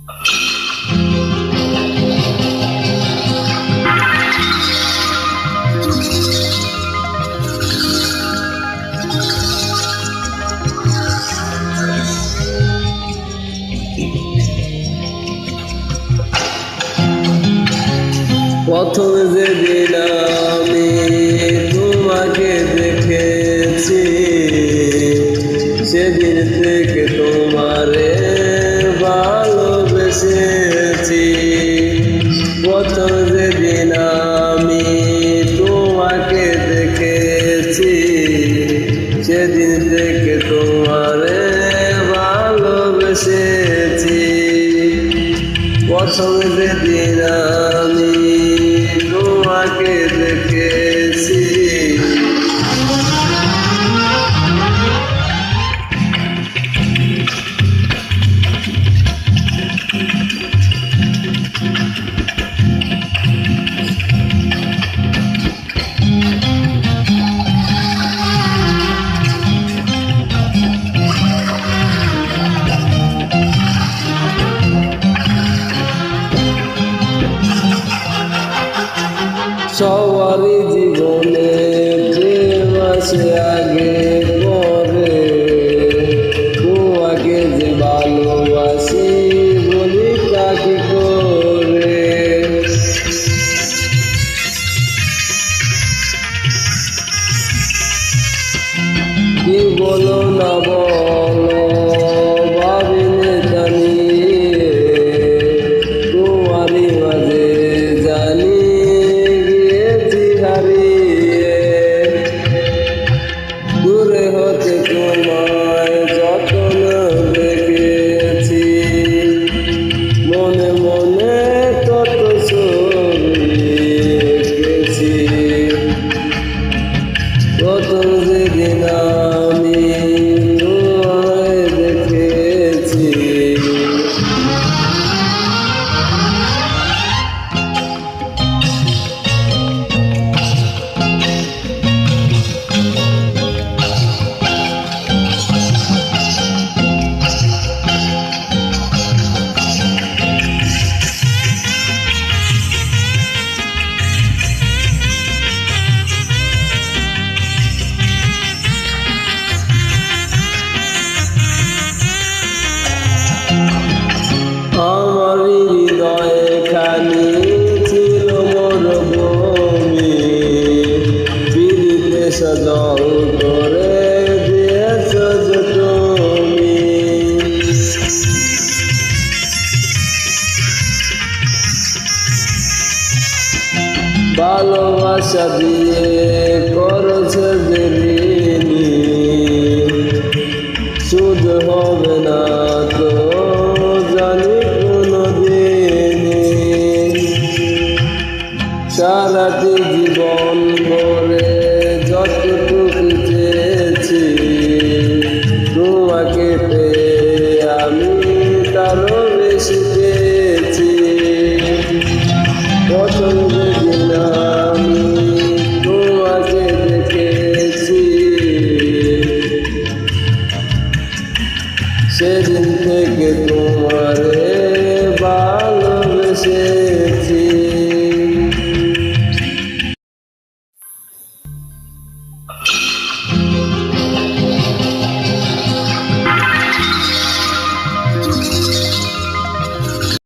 প্রথম যেদিন আমি তোমাকে দেখেছি সেদিন থেকে তোমারে ভালোবেসেছি। প্রথম যেদিন আমি তোমাকে দেখেছি সেদিন থেকে তোমারে ভালোবেসেছি। প্রথম যেদিন আমি তোমাকে দেখেছি সবারই জীবনে প্রেম আসে আগে পরে, তোমাকে যে ভালোবাসি বলি তাকে করে। কি বলো না বলো ভাবিনি জানিয়ে তোমারই মাঝে জানি দূরে হতে তোমায় যতন দেখেছি, মনে মনে কত ছবি এঁকেছি। প্রথম যেদিন আমি তোমায় দেখেছি আমার হৃদয়ে খালি ছিল মরুভূমি, পীড়িতে সজল করে দিয়েছ যে তুমি। ভালোবাসা দিয়ে করছ যে ঋণী, সুদ হবে না তো জানি কোনদিন। সারাটি জীবন ভরে যতটুকু চেয়েছি তোমাকে পেয়ে আমি তার